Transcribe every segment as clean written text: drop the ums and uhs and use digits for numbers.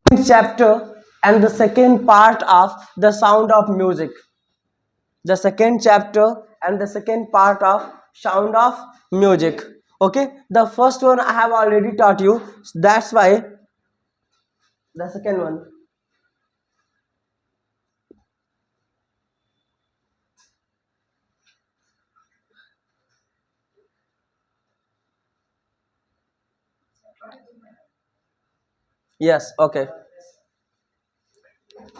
chapter and the second part of the sound of music. The second chapter and the second part of sound of music. Okay, the first one I have already taught you, that's why the second one. Yes, okay.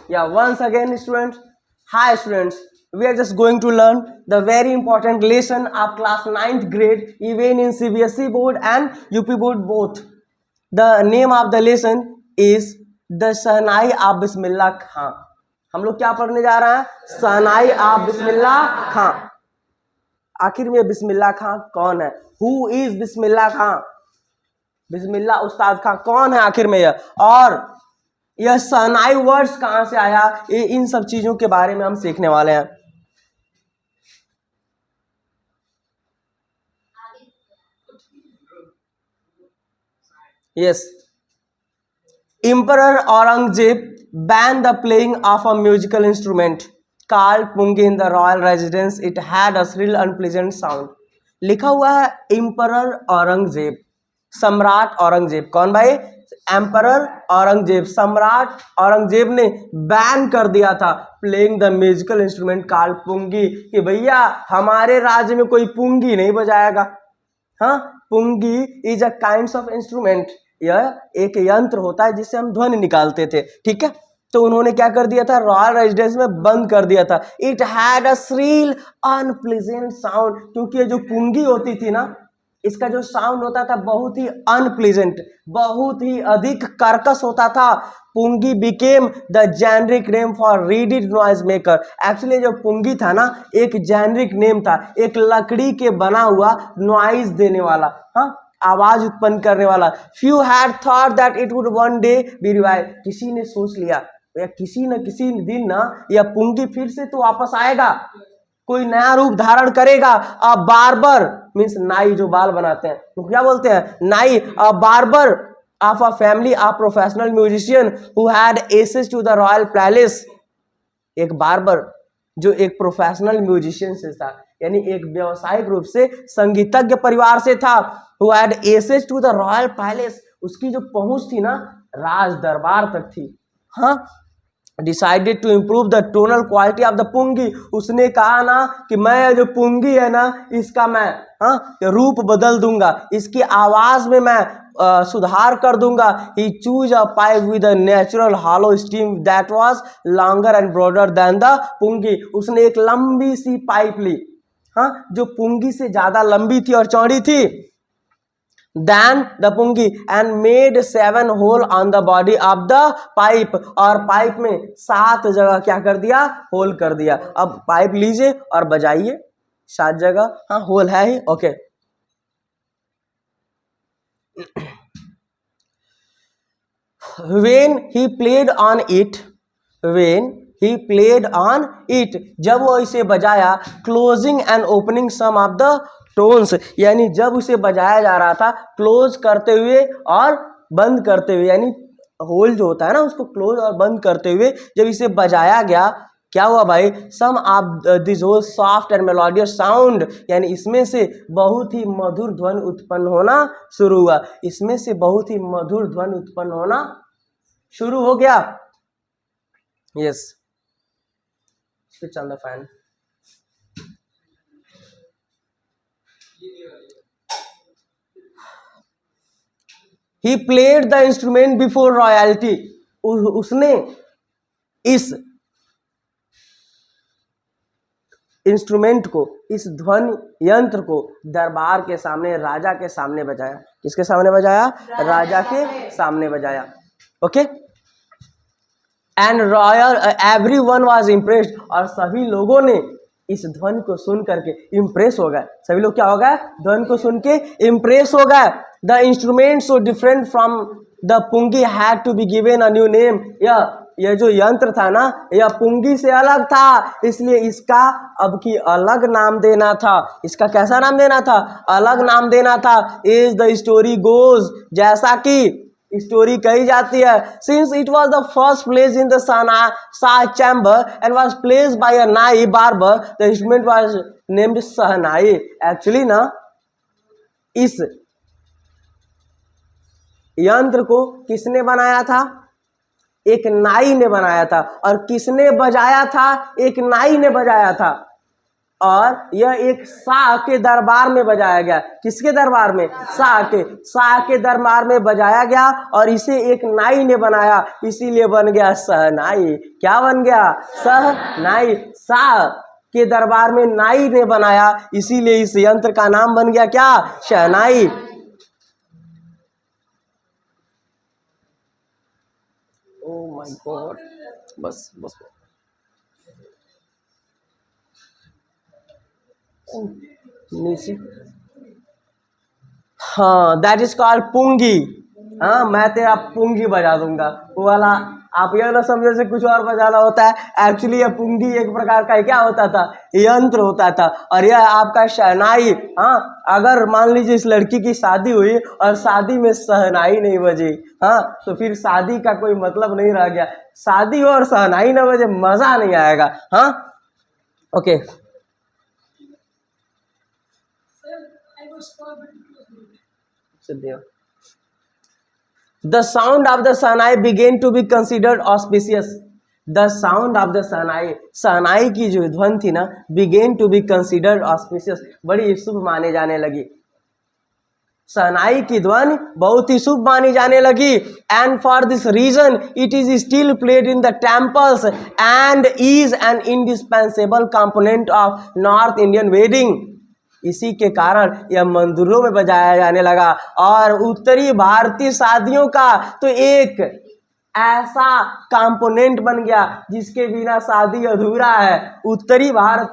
Yeah, once again, students. Hi, students. We are just going to learn the very important lesson of class 9th grade, even in CBSE board and UP board both. The name of the lesson is the shehnai of Bismillah Khan. हम लोग क्या पढ़ने जा रहे हैं? Shehnai of Bismillah Khan. आखिर में बिस्मिल्लाह खां कौन है? हु इज बिस्मिल्लाह खां? बिस्मिल्लाह उस्ताद खां कौन है आखिर में यह? और यह शहनाई वर्ड्स कहां से आया? इन सब चीजों के बारे में हम सीखने वाले हैं. Yes. Emperor Aurangzeb banned the playing of a musical instrument called pungi in the royal residence. It had a shrill unpleasant sound. लिखा हुआ है एम्परर औरंगजेब, सम्राट औरंगजेब. कौन भाई? एम्परर औरंगजेब, सम्राट औरंगजेब ने बैन कर दिया था playing the musical instrument called pungi, कि भैया हमारे राज्य में कोई पुंगी नहीं बजाएगा. हाँ, pungi is a kind of instrument. यह एक यंत्र होता है जिससे हम ध्वनि निकालते थे. ठीक है, तो उन्होंने क्या कर दिया था? रॉयल रेजिडेंस में बंद कर दिया था. It had a Srila unpleasant sound, क्योंकि ये जो पुंगी होती थी ना, इसका जो साउंड होता था बहुत ही अनप्लीजेंट, बहुत ही अधिक कर्कश होता था. Pungi became the generic name for reeded noise maker. Actually जो पुंगी था ना, एक जेनरिक नेम था, एक लकड़ी के बना हुआ नॉइज देने वाला, हाँ, आवाज उत्पन्न करने वाला. Few had thought that it would one day be revive. किसी ने सोच लिया या किसी न किसी दिन ना यह पुंगी फिर से तो वापस आएगा, कोई नया रूप धारण करेगा. अ बार्बर मीन्स नाई, जो बाल बनाते हैं तो क्या बोलते हैं? नाई. A barber of a family of professional musician who had access to the royal palace. एक बार्बर जो एक प्रोफेशनल म्यूजिशियन से था, यानी एक व्यवसायिक रूप से संगीतज्ञ परिवार से था. Who had access to the royal palace. उसकी जो पहुंच थी ना राज दरबार तक थी. हाँ, decided to improve the tonal quality of the pungi. उसने कहा ना कि मैं जो पुंगी है ना, इसका मैं रूप बदल दूंगा, इसकी आवाज में मैं सुधार कर दूंगा. He choose a pipe with a natural hollow stem that was longer and broader than the pungi. उसने एक लंबी सी पाइप ली, हाँ, जो पुंगी से ज्यादा लंबी थी और चौड़ी थी, than the pungi, and made 7 hole on the body of the pipe. और पाइप में 7 जगह क्या कर दिया? होल कर दिया. अब पाइप लीजिए और बजाइए. 7 जगह, हाँ, होल है ही. Okay. when he played on it, जब वो इसे बजाया, closing and opening some of the tones, यानी जब उसे बजाया जा रहा था क्लोज करते हुए और बंद करते हुए, यानी होल जो होता है ना उसको क्लोज और बंद करते हुए जब इसे बजाया गया, क्या हुआ भाई? Some of this whole soft and melodious sound, यानी इसमें से बहुत ही मधुर ध्वनि उत्पन्न होना शुरू हुआ. इसमें से बहुत ही मधुर ध्वनि उत्पन्न होना शुरू हो गया. Yes, switch on the fan. He played the instrument before royalty. उसने इस इंस्ट्रूमेंट को, इस ध्वनि यंत्र को दरबार के सामने, राजा के सामने बजाया. किसके सामने बजाया? राजा के सामने बजाया. Okay. And royal everyone was impressed. और सभी लोगों ने इस ध्वनि को सुन करके इम्प्रेस हो गए. सभी लोग क्या हो गए? ध्वनि को सुन के इम्प्रेस हो गए. The instrument so different from the pungi had to be given a new name. यह जो यंत्र था ना, यह पुंगी से अलग था, इसलिए इसका अब की अलग नाम देना था. इसका कैसा नाम देना था? अलग नाम देना था. एज द स्टोरी गोज, जैसा कि स्टोरी कही जाती है। Since it was the first place in the Shah chamber and was place by a nai barber, the instrument was named shehnai. Actually ना इस यंत्र को किसने बनाया था? एक नाई ने बनाया था। और किसने बजाया था? एक नाई ने बजाया था। और यह एक शाह के दरबार में बजाया गया। किसके दरबार में? शाह के दरबार में बजाया गया और इसे एक नाई ने बनाया, इसीलिए बन गया शहनाई। क्या बन गया? शहनाई। शाह के दरबार में नाई ने बनाया, इसीलिए इस यंत्र का नाम बन गया क्या? शहनाई। ओह माय गॉड, बस बस नीचे। हाँ, दैट इज कॉल्ड पुंगी। हाँ, मैं तेरा पुंगी बजा दूंगा वो वाला। आप यह ना समझे से कुछ और बजाना होता है। एक्चुअली यह पुंगी एक प्रकार का क्या होता था? यंत्र होता था। और यह आपका शहनाई। हाँ, अगर मान लीजिए इस लड़की की शादी हुई और शादी में शहनाई नहीं बजी, हाँ, तो फिर शादी का कोई मतलब नहीं रह गया। शादी हो और शहनाई ना बजे, मजा नहीं आएगा। हाँ, okay. The sound of the Sahnai began to be considered auspicious. The sound of the Sahnai, शहनाई की जो ध्वनि थी ना, began to be considered auspicious, बड़ी शुभ माने जाने लगी। शहनाई की ध्वनि बहुत ही शुभ मानी जाने लगी। And for this reason it is still played in the temples and is an indispensable component of north Indian wedding. इसी के कारण यह मंदिरों में बजाया जाने लगा। और उत्तरी भारतीय शादियों का तो एक ऐसा कंपोनेंट बन गया जिसके बिना शादी अधूरा है। उत्तरी भारत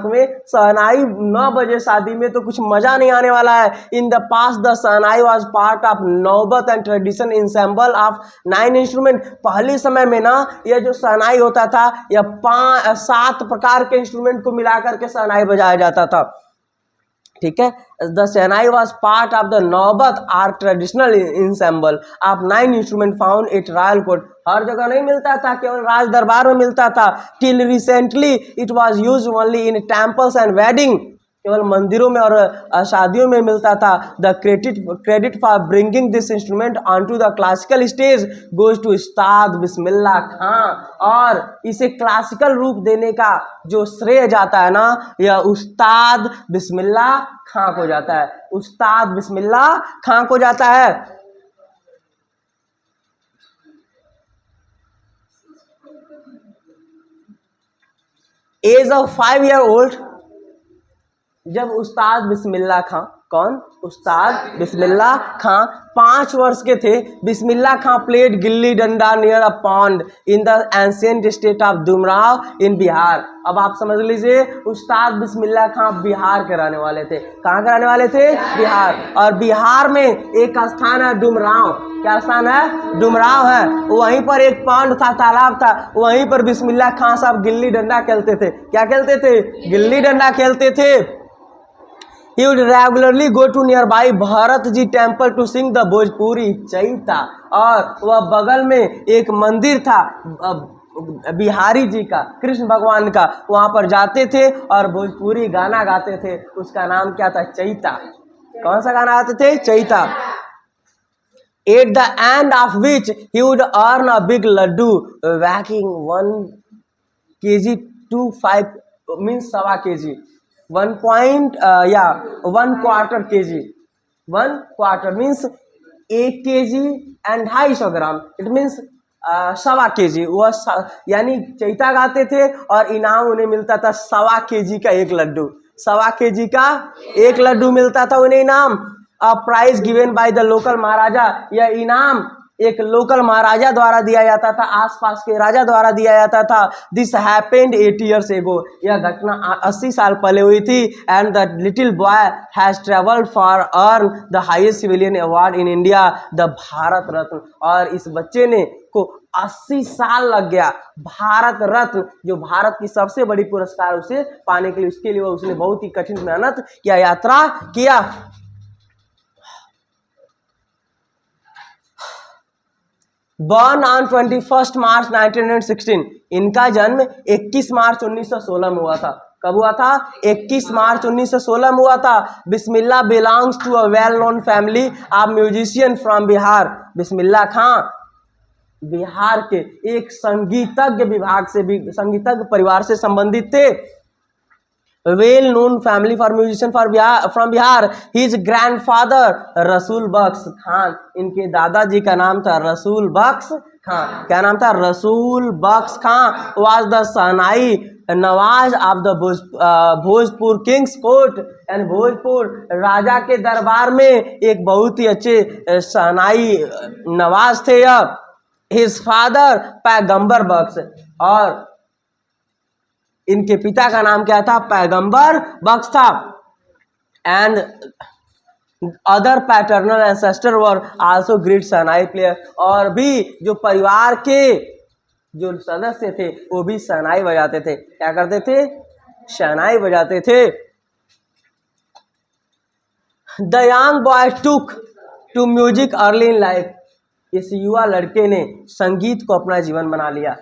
में शहनाई 9 बजे शादी में तो कुछ मजा नहीं आने वाला है। In the past the shehnai was part of naubat and tradition ensemble of 9 instrument. पहले समय में ना यह जो शहनाई होता था, यह 7 प्रकार के इंस्ट्रूमेंट को मिलाकर के शहनाई बजाया जाता था। ठीक है। The shehnai was part of the naubat or traditional ensemble of 9 instrument found at royal court. हर जगह नहीं मिलता था, केवल राज दरबार में मिलता था। Till recently it was use only in temples and wedding, केवल मंदिरों में और शादियों में मिलता था। The credit for bringing this instrument on to the classical stage goes to Ustad Bismillah खां। और इसे क्लासिकल रूप देने का जो श्रेय जाता है ना, यह उस्ताद बिस्मिल्लाह खां को जाता है। उस्ताद बिस्मिल्लाह खां को जाता है। एज ऑफ 5 ईयर ओल्ड, जब उस्ताद बिस्मिल्लाह खां, कौन? उस्ताद बिस्मिल्लाह खां 5 वर्ष के थे, बिस्मिल्लाह खां played gilli danda near a pond in the ancient state of Dumraon in Bihar. अब आप समझ लीजिए, उस्ताद बिस्मिल्लाह खां बिहार के रहने वाले थे। कहाँ के रहने वाले थे? बिहार। और बिहार में एक स्थान है डुमराव। क्या स्थान है? डुमराव है। वहीं पर एक पॉन्ड था, तालाब था, वहीं पर बिस्मिल्लाह खां साहब गिल्ली डंडा खेलते थे। क्या खेलते थे? गिल्ली डंडा खेलते थे। He would regularly go to nearby Bharat ji temple to sing the Bhojpuri Chaita. और वह बगल में एक मंदिर था बिहारी जी का, कृष्ण भगवान का, वहाँ पर जाते थे और भोजपुरी गाना गाते थे। उसका नाम क्या था? चैता। कौन सा गाना गाते थे? Chaita. At the end of which he would earn a big laddu weighing 1 kg to 5 means 1.25 kg 1/4 kg 1/4 means 1 kg and 250 gram, it means 1.25 kg। वह यानी चैता गाते थे और इनाम उन्हें मिलता था 1.25 kg का एक लड्डू। 1.25 kg का एक लड्डू मिलता था उन्हें इनाम। A prize given by the local maharaja. यह इनाम एक लोकल महाराजा द्वारा दिया जाता था, आसपास के राजा द्वारा दिया जाता था। दिस हैपेंड 80 years एगो। यह घटना 80 साल पहले हुई थी। And the little boy has travelled for earn the highest civilian award in India the Bharat Ratna. और इस बच्चे ने को 80 साल लग गया भारत रत्न, जो भारत की सबसे बड़ी पुरस्कार उसे पाने के लिए। उसके लिए उसने बहुत ही कठिन मेहनत किया, यात्रा किया। बॉर्न ऑन 21 मार्च 1916, इनका जन्म 21 मार्च 1916 में हुआ था। कब हुआ था? 21 मार्च 1916 में हुआ था। Bismillah belongs to a well known family of musician from Bihar. Bismillah Khan Bihar के एक संगीतज्ञ विभाग से भी, संगीतज्ञ परिवार से संबंधित थे। Well known family for musician from Bihar. His grandfather रसूल बख्श खान, इनके दादाजी का नाम था रसूल बख्श खान। क्या नाम था? Rasool Bakhsh Khan was the shehnai nawaz of the Bhojpur king's court and Bhojpur राजा के दरबार में एक बहुत ही अच्छे सनाई नवाज थे यह। हिज फादर पैगंबर बख्श, और इनके पिता का नाम क्या था? पैगंबर बख्श था। And other paternal ancestor were also great shehnai player, और भी जो परिवार के जो सदस्य थे वो भी शहनाई बजाते थे। क्या करते थे? शहनाई बजाते थे। The young boy took to music early in life, इस युवा लड़के ने संगीत को अपना जीवन बना लिया।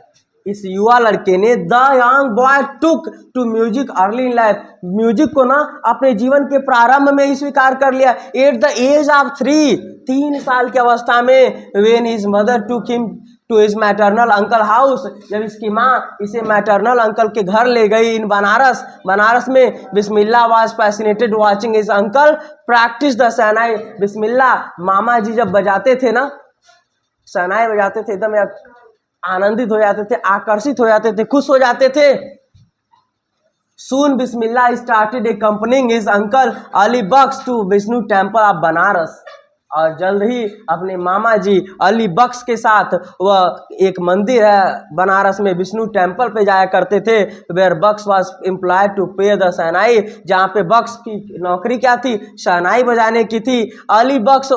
इस युवा लड़के ने, the young boy took to music early in life, music को ना अपने जीवन के प्रारंभ में ही स्वीकार कर लिया। एट द एज ऑफ 3 साल की अवस्था में, when his mother took him to his maternal uncle house, जब इसकी माँ इसे मैटरनल अंकल के घर ले गई इन बनारस। बनारस में Bismillah was fascinated watching his uncle practice the shehnai. Bismillah मामा जी जब बजाते थे ना, शहनाई बजाते थे, एकदम आनंदित हो जाते थे, आकर्षित हो जाते थे, खुश हो जाते थे। Soon Bismillah started accompanying his uncle Ali Bakhsh to Vishnu temple of Banaras, और जल्द ही अपने मामा जी अली बख्श के साथ वह एक मंदिर है बनारस में, विष्णु टेम्पल पे जाया करते थे। Where Bakhsh was employed to play the shehnai, जहाँ पे बख्श की नौकरी क्या थी? शहनाई बजाने की थी। अली बख्श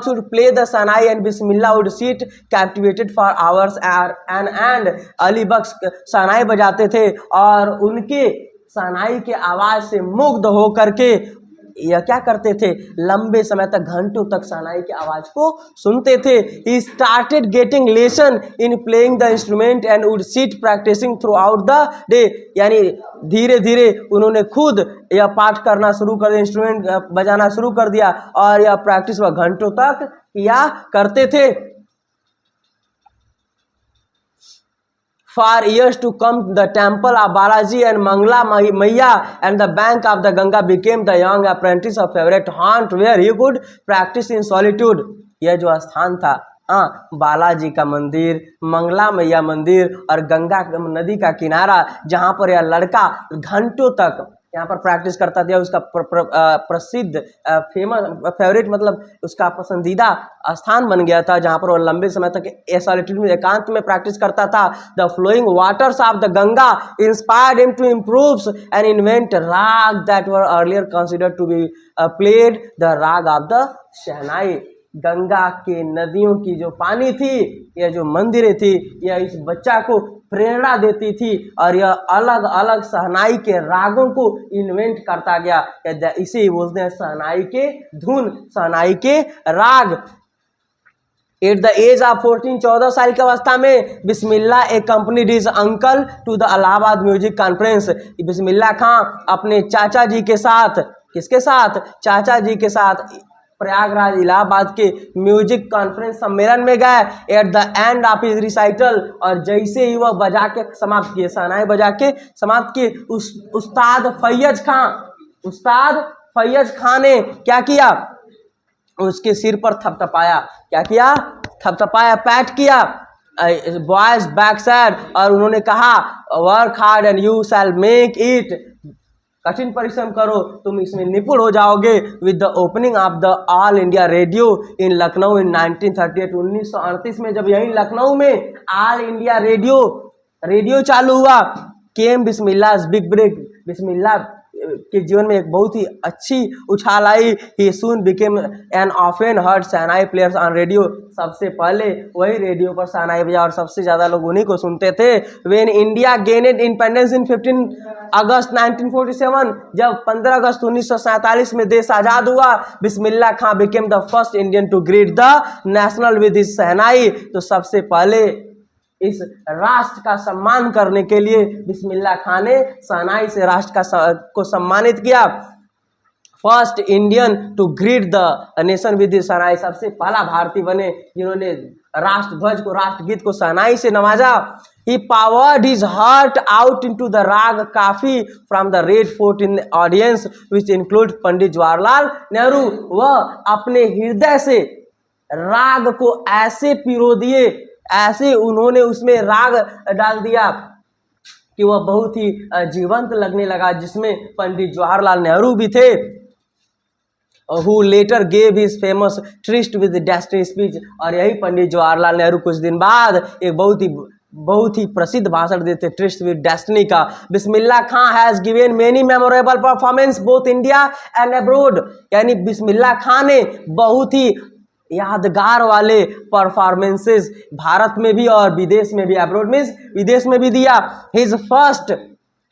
would play the shehnai and Bismillah would sit captivated for hours and Ali बख्श शहनाई बजाते थे, और उनके शहनाई के आवाज़ से मुग्ध हो करके यह क्या करते थे? लंबे समय तक, घंटों तक शहनाई की आवाज़ को सुनते थे। He started getting lesson in playing the instrument and would sit practicing throughout the day, यानी धीरे धीरे उन्होंने खुद यह पाठ करना शुरू कर दिया, इंस्ट्रूमेंट बजाना शुरू कर दिया, और यह प्रैक्टिस वह घंटों तक किया करते थे। For years to come, the temple of Balaji and Mangla Maiya and the bank of the Ganga became the young apprentice of favorite haunt where he could practice in solitude. यह जो स्थान था, बालाजी का मंदिर, मंगला मैया मंदिर और गंगा नदी का किनारा, जहाँ पर यह लड़का घंटों तक यहाँ पर प्रैक्टिस करता था। उसका प्रसिद्ध फेवरेट मतलब उसका पसंदीदा स्थान बन गया था, जहाँ पर वो लंबे समय तक सॉलिट्यूड में, एकांत में प्रैक्टिस करता था। The flowing waters of the Ganga inspired him to improve and invent raag that were earlier considered to be played, the raag of the shehnai. Ganga के नदियों की जो पानी थी, यह जो मंदिरें थी, यह इस बच्चा को प्रेरणा देती थी, और यह अलग अलग शहनाई के रागों को इन्वेंट करता गया। इसे ही बोलते हैं शहनाई के धुन, शहनाई के राग। एट द एज ऑफ 14 साल की अवस्था में Bismillah accompanied his uncle to the Allahabad music conference. Bismillah Khan अपने चाचा जी के साथ, किसके साथ? चाचा जी के साथ प्रयागराज इलाहाबाद के म्यूजिक कॉन्फ्रेंस सम्मेलन में गए। At the end of his recital, और जैसे ही वह बजा के समाप्त किए, शहनाई बजा के समाप्त किए, उस्ताद फैयज खां ने क्या किया? उसके सिर पर थपथपाया। क्या किया? थपथपाया, पैट किया, बॉयज बैक साइड, और उन्होंने कहा work hard and you shall make it, कठिन परिश्रम करो, तुम इसमें निपुण हो जाओगे। With the opening of the All India Radio in Lucknow in 1938, 1938 में जब यही लखनऊ में ऑल इंडिया रेडियो चालू हुआ, केम बिस्मिल्लाह बिग ब्रेक, बिस्मिल्लाह के जीवन में एक बहुत ही अच्छी उछाल आई। He soon became an often heard shehnai players on radio. सबसे पहले वही रेडियो पर शहनाई बजा और सबसे ज़्यादा लोग उन्हीं को सुनते थे। When India gained independence in 15 अगस्त 1947, जब 15 अगस्त 1947 में देश आज़ाद हुआ, Bismillah Khan became the first Indian to greet the national with his shehnai. तो सबसे पहले इस राष्ट्र का सम्मान करने के लिए बिस्मिल्लाह खां ने शहनाई से राष्ट्र को सम्मानित किया। First Indian to greet the nation with his shehnai, सबसे पहला भारतीय बने जिन्होंने राष्ट्र ध्वज को, राष्ट्रगीत को शहनाई से नवाजा। He poured his heart out into the राग काफी from the Red Fort in the audience which include Pandit Jawaharlal Nehru. वह अपने हृदय से राग को ऐसे पिरो दिए, ऐसे उन्होंने उसमें राग डाल दिया कि वह बहुत ही जीवंत लगने लगा, जिसमें पंडित जवाहरलाल नेहरू भी थे। Who later gave his famous Tryst with Destiny speech। और यही पंडित जवाहरलाल नेहरू कुछ दिन बाद एक बहुत ही प्रसिद्ध भाषण देते ट्रिस्ट विद डेस्टिनी का। Bismillah Khan has given many memorable performance both India and abroad, यानी बिस्मिल्लाह खां ने बहुत ही यादगार वाले परफॉर्मेंसेस भारत में भी और विदेश में भी, अब्रोड मीन्स विदेश में भी दिया। His first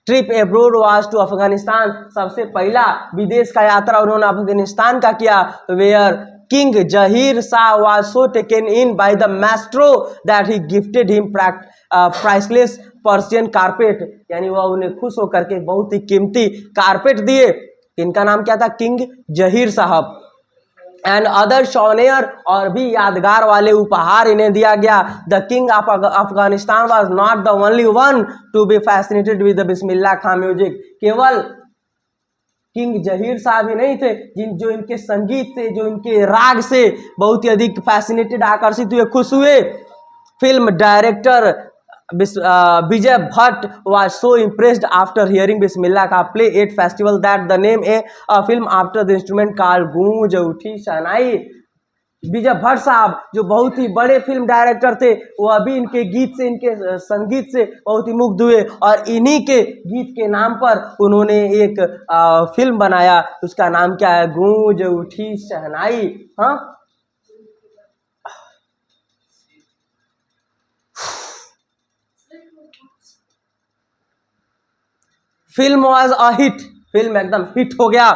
trip abroad was to Afghanistan, सबसे पहला विदेश का यात्रा उन्होंने अफगानिस्तान का किया। Where king Zahir Shah was so taken in by the maestro that he gifted him priceless Persian carpet, यानी वह उन्हें खुश होकर के बहुत ही कीमती कारपेट दिए। इनका नाम क्या था? किंग जहीर साहब। एंड अदर शॉनेयर, और भी यादगार वाले उपहार इन्हें दिया गया। The king of Afghanistan was not the only one to be fascinated with the Bismillah Khan music. केवल किंग जहीर साहब ही नहीं थे जो इनके संगीत से, जो इनके राग से बहुत ही अधिक फैसिनेटेड, आकर्षित हुए, खुश हुए। Film director Vijay Bhatt was so impressed after hearing बिस्मिल्लाह का play at festival that the name a film after the instrument called गूंज उठी शहनाई। विजय भट्ट साहब जो बहुत ही बड़े फिल्म डायरेक्टर थे, वो अभी इनके गीत से, इनके संगीत से बहुत ही मुग्ध हुए और इन्हीं के गीत के नाम पर उन्होंने एक फिल्म बनाया। उसका नाम क्या है? गूंज उठी शहनाई। हाँ, film was a hit, film एकदम हिट हो गया।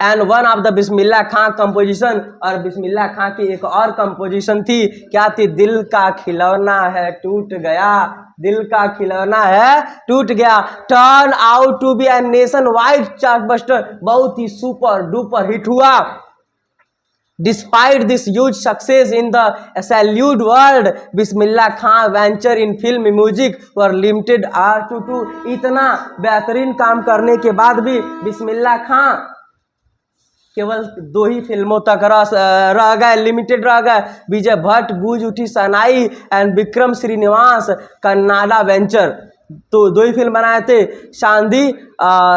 And one of the Bismillah Khan composition, और बिस्मिल्लाह खां की एक और कंपोजिशन थी, क्या थी? दिल का खिलौना है टूट गया, दिल का खिलौना है टूट गया। Turn out to be an nation wide chartbuster, बहुत ही सुपर डुपर हिट हुआ। Despite this huge success in the salute world, Bismillah Khan venture in film music were limited to 2। इतना बेहतरीन काम करने के बाद भी बिस्मिल्लाह खां केवल 2 ही फिल्मों तक रह गए, लिमिटेड रह गए। विजय भट्ट गूंज उठी शहनाई एंड विक्रम श्रीनिवास कन्नाडा वेंचर, तो 2 ही फिल्म बनाए थे। शांति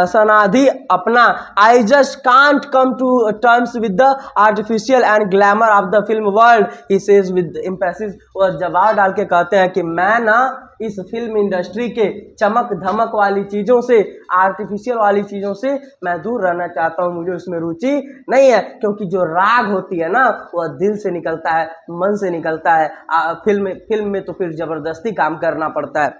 सनाधि अपना I just can't come to terms with the artificial and glamour of the film world, he says with emphasis. और जवाब डाल के कहते हैं कि मैं ना इस फिल्म इंडस्ट्री के चमक धमक वाली चीज़ों से, आर्टिफिशियल वाली चीज़ों से मैं दूर रहना चाहता हूँ, मुझे उसमें रुचि नहीं है। क्योंकि जो राग होती है ना, वह दिल से निकलता है, मन से निकलता है। फिल्म में तो फिर ज़बरदस्ती काम करना पड़ता है।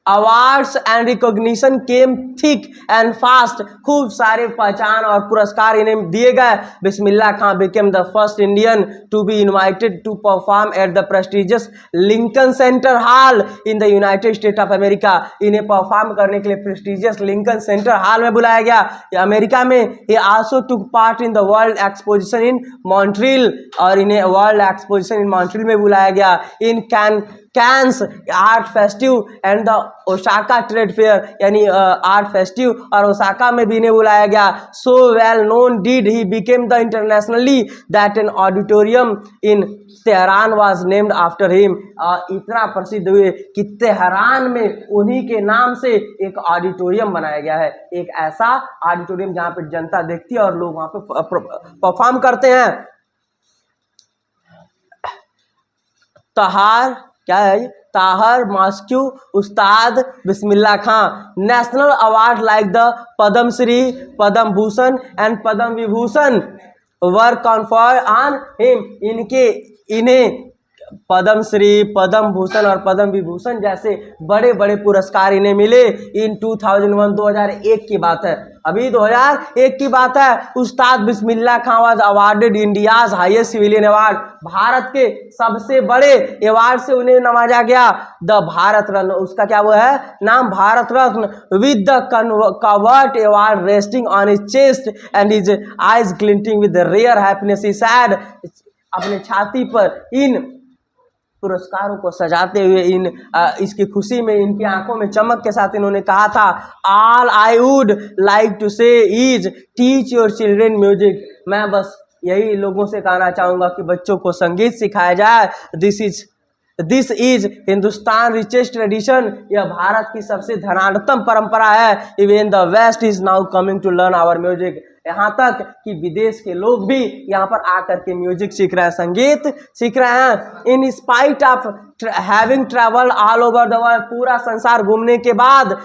Awards and recognition came thick and fast, खूब सारे पहचान और पुरस्कार इन्हें दिए गए। Bismillah Khan became the first Indian to be invited to perform at the prestigious Lincoln Center hall in the United State of America. इन्हें परफॉर्म करने के लिए प्रेस्टिजियस लिंकन सेंटर हॉल में बुलाया गया, अमेरिका में। ये also took part in the world exposition in Montreal, और इन्हें वर्ल्ड एक्सपोजिशन इन मॉन्ट्रियल में बुलाया गया। In Cannes art festive and the Osaka trade fair, यानी आर्ट फेस्टिव और ओसाका में भी इन्हें बुलाया गया। So well known did he became the internationally that an auditorium in Tehran was named after him. इतना प्रसिद्ध हुए कि तेहरान में उन्हीं के नाम से एक ऑडिटोरियम बनाया गया है, एक ऐसा ऑडिटोरियम जहाँ पे जनता देखती है और लोग वहाँ पे परफॉर्म करते हैं। ताहर क्या है ये? ताहर मास्क्यू Ustad Bismillah Khan. National award like the Padma Shri, Padma Bhushan and Padma Vibhushan were conferred on him. इन्हें पद्म श्री, पद्म भूषण और पद्म विभूषण जैसे बड़े बड़े पुरस्कार इन्हें मिले इन 2001 2001 की बात है। अभी 2001 की बात है। Ustad Bismillah Khan was awarded India's highest civilian award. Bharat के सबसे बड़े अवार्ड से उन्हें नवाजा गया, द भारत रत्न। उसका क्या वो है नाम, Bharat Ratna. With the covert award resting on his chest and his eyes glinting with rare happiness he said. अपने छाती पर इन पुरस्कारों को सजाते हुए इसकी खुशी में, इनकी आंखों में चमक के साथ इन्होंने कहा था, all I would like to say is teach your children music. मैं बस यही लोगों से कहना चाहूँगा कि बच्चों को संगीत सिखाया जाए। This is Hindustan richest tradition. यह भारत की सबसे धनाढ्यतम परंपरा है। Even the west is now coming to learn our music. यहाँ तक कि विदेश के लोग भी यहाँ पर आकर के म्यूजिक सीख रहे हैं, संगीत सीख रहे हैं। In spite of having travelled all over the world, पूरा संसार घूमने के बाद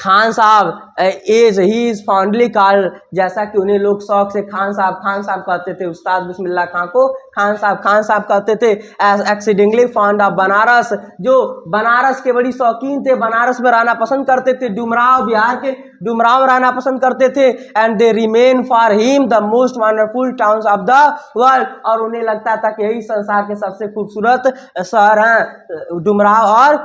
Khan Sahab as he is fondly called, जैसा कि उन्हें लोग शौक से खान साहब कहते थे। उस्ताद बिस्मिल्लाह खां को खान साहब कहते थे। As exceedingly fond of Banaras, जो बनारस के बड़ी शौकीन थे, बनारस में रहना पसंद करते थे। डुमराव, बिहार के डुमराव में रहना पसंद करते थे। And they remain for him the most wonderful towns of the world. और उन्हें लगता था कि यही संसार के सबसे खूबसूरत शहर हैं, डुमराव और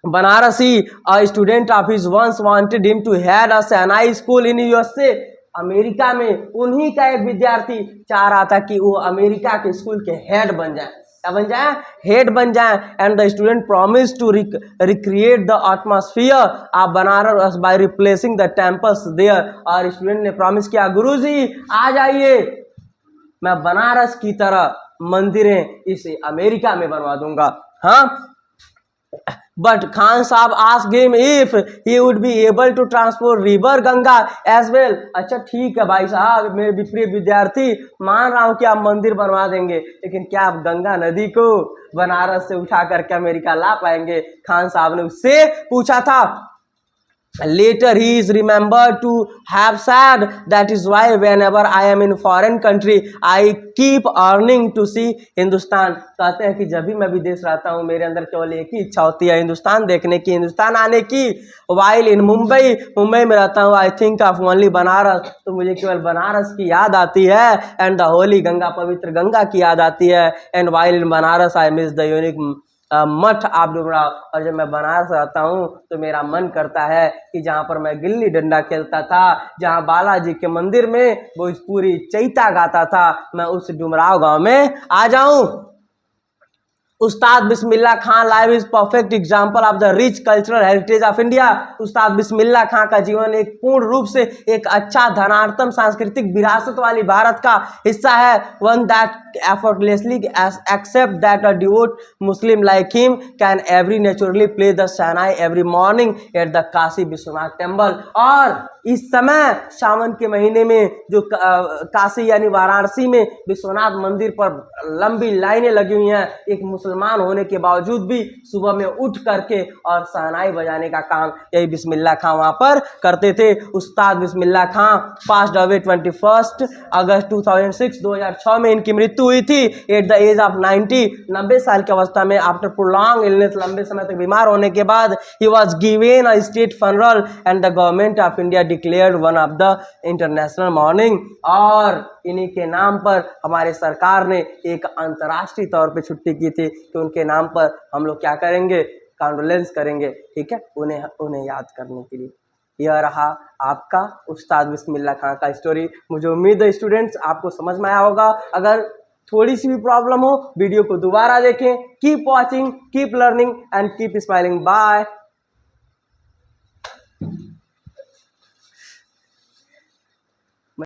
Banarasi. A student of his once wanted him to head a shehnai school in USA. America में उन्हीं का एक विद्यार्थी चाह रहा था कि वो अमेरिका के स्कूल के हेड बन जाए। क्या बन जाए? हेड बन जाए। And the student promise to recreate the atmosphere of Banaras by replacing the temples there. और स्टूडेंट ने प्रॉमिस किया, गुरुजी आ जाइए, मैं बनारस की तरह मंदिरें इसे अमेरिका में बनवा दूंगा। हाँ, बट खान साहब asked him if he would be able to transport river Ganga as well। अच्छा ठीक है भाई साहब, मेरे विप्रिय विद्यार्थी, मान रहा हूँ कि आप मंदिर बनवा देंगे, लेकिन क्या आप गंगा नदी को बनारस से उठा करके अमेरिका ला पाएंगे? खान साहब ने उससे पूछा था। Later he is remembered to have said, that is why whenever I am in foreign country I keep yearning to see Hindustan. कहते हैं कि जब भी मैं विदेश रहता हूँ मेरे अंदर केवल एक ही इच्छा होती है, हिंदुस्तान देखने की, हिंदुस्तान आने की। While in मुंबई में रहता हूँ, I think of only Banaras, तो मुझे केवल बनारस की याद आती है। एंड द होली गंगा, पवित्र गंगा की याद आती है। And while in Banaras I miss the unique मठ आप डुमराव। और जब मैं बनारस रहता हूँ तो मेरा मन करता है कि जहाँ पर मैं गिल्ली डंडा खेलता था, जहाँ बालाजी के मंदिर में भोजपुरी चैता गाता था, मैं उस डुमराव गांव में आ जाऊं। Ustad Bismillah Khan life is perfect example of the rich cultural heritage of India. Ustad Bismillah खां का जीवन एक पूर्ण रूप से एक अच्छा धनाढ्यतम सांस्कृतिक विरासत वाली भारत का हिस्सा है। One that effortlessly accept that a devout Muslim like him can every naturally play the Sahnai every morning at the Kashi Vishwanath temple. और इस समय सावन के महीने में जो काशी यानी वाराणसी में विश्वनाथ मंदिर पर लंबी लाइनें लगी हुई हैं, एक मुसलमान होने के बावजूद भी सुबह में उठ करके और शहनाई बजाने का काम यही बिस्मिल्लाह खां वहाँ पर करते थे। उस्ताद बिस्मिल्लाह खां पास्ड अवे 21 अगस्त 2006 में इनकी मृत्यु हुई थी एट द एज ऑफ 90 साल की अवस्था में। आफ्टर प्रोलॉन्ग इलनेस, लंबे समय तक बीमार होने के बाद, he was given a state funeral and the government of India declared one of the international morning. और इन्हीं के नाम पर हमारे सरकार ने एक अंतर्राष्ट्रीय तौर पे छुट्टी की थी कि उनके नाम पर हम लोग क्या करेंगे, कॉन्डोलेंस करेंगे, ठीक है, उन्हें याद करने के लिए। यह रहा आपका उस्ताद बिस्मिल्लाह खां का स्टोरी। मुझे उम्मीद है स्टूडेंट्स आपको समझ में आया होगा। अगर थोड़ी सी भी प्रॉब्लम हो वीडियो को दोबारा देखें। Keep watching, keep learning and keep smiling. Bye.